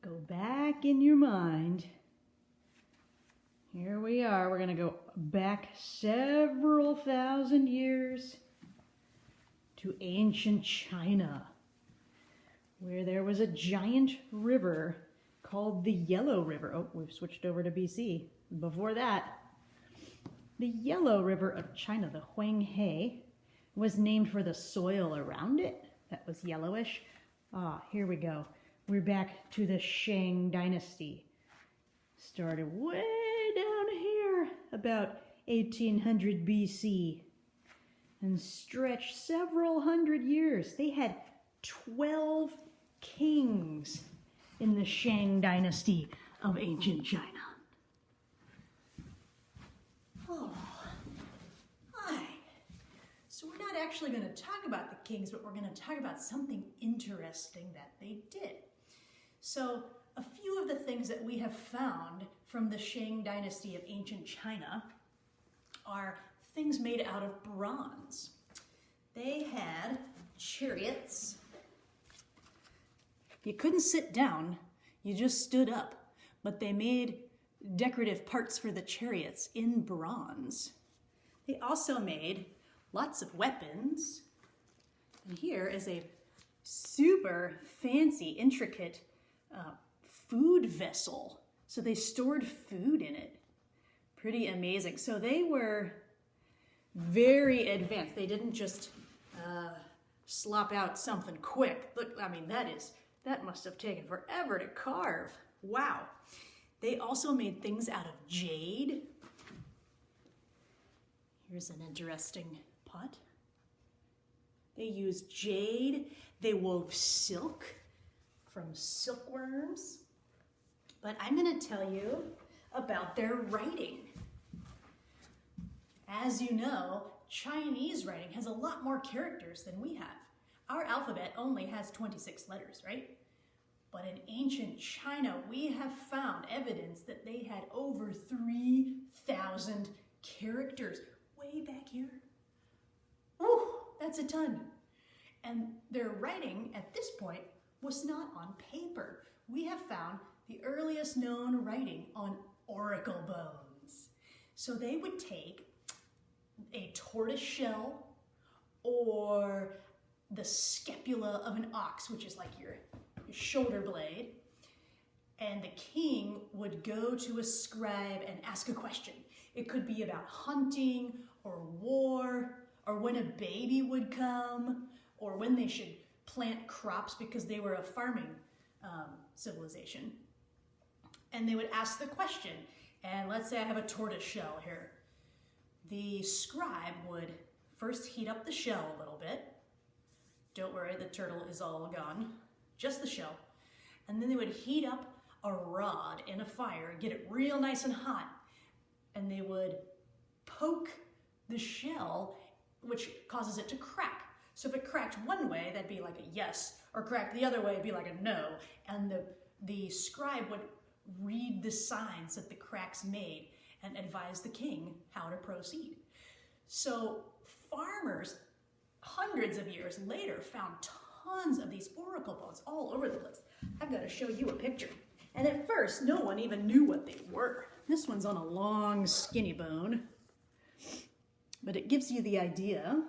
Go back in your mind. Here we are. We're going to go back several thousand years to ancient China, where there was a giant river called the Yellow River. Oh, we've switched over to BC. Before that, the Yellow River of China, the Huanghe, was named for the soil around it that was yellowish. Here we go. We're back to the Shang Dynasty. Started way down here, about 1800 BC, and stretched several hundred years. They had 12 kings in the Shang Dynasty of ancient China. Oh, hi. So we're not actually going to talk about the kings, but we're going to talk about something interesting that they did. So a few of the things that we have found from the Shang Dynasty of ancient China are things made out of bronze. They had chariots. You couldn't sit down, you just stood up, but they made decorative parts for the chariots in bronze. They also made lots of weapons. And here is a super fancy, intricate food vessel. So they stored food in it. Pretty amazing. So they were very advanced. They didn't just slop out something quick. Look, I mean, that must have taken forever to carve. Wow. They also made things out of jade. Here's an interesting pot. They used jade. They wove silk from silkworms. But I'm going to tell you about their writing. As you know, Chinese writing has a lot more characters than we have. Our alphabet only has 26 letters, right? But in ancient China, we have found evidence that they had over 3,000 characters way back here. Whew, that's a ton. And their writing at this point was not on paper. We have found the earliest known writing on oracle bones. So they would take a tortoise shell or the scapula of an ox, which is like your shoulder blade, and the king would go to a scribe and ask a question. It could be about hunting or war, or when a baby would come, or when they should plant crops because they were a farming civilization. And they would ask the question, and let's say I have a tortoise shell here. The scribe would first heat up the shell a little bit. Don't worry, the turtle is all gone, just the shell. And then they would heat up a rod in a fire, get it real nice and hot, and they would poke the shell, which causes it to crack. So if it cracked one way, that'd be like a yes, or cracked the other way, it'd be like a no. And the scribe would read the signs that the cracks made and advise the king how to proceed. So farmers, hundreds of years later, found tons of these oracle bones all over the place. I've got to show you a picture. And at first, no one even knew what they were. This one's on a long, skinny bone, but it gives you the idea.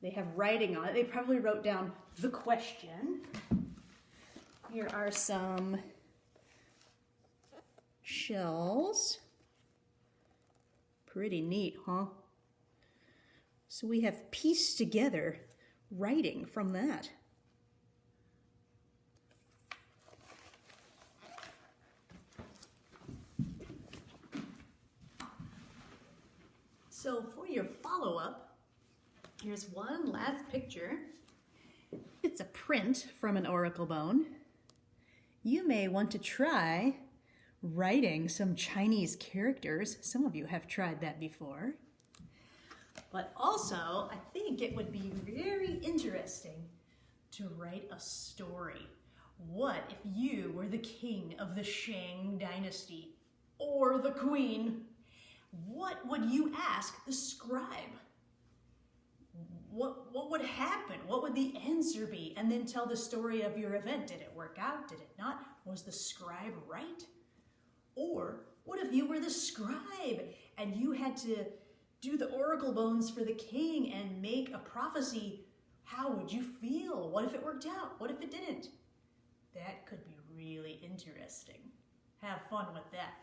They have writing on it. They probably wrote down the question. Here are some shells. Pretty neat, huh? So we have pieced together writing from that. So for your follow-up, here's one last picture. It's a print from an oracle bone. You may want to try writing some Chinese characters. Some of you have tried that before. But also, I think it would be very interesting to write a story. What if you were the king of the Shang Dynasty or the queen? What would you ask the scribe? what would happen? What would the answer be? And then tell the story of your event. Did it work out? Did it not? Was the scribe right? Or what if you were the scribe and you had to do the oracle bones for the king and make a prophecy? How would you feel? What if it worked out? What if it didn't? That could be really interesting. Have fun with that.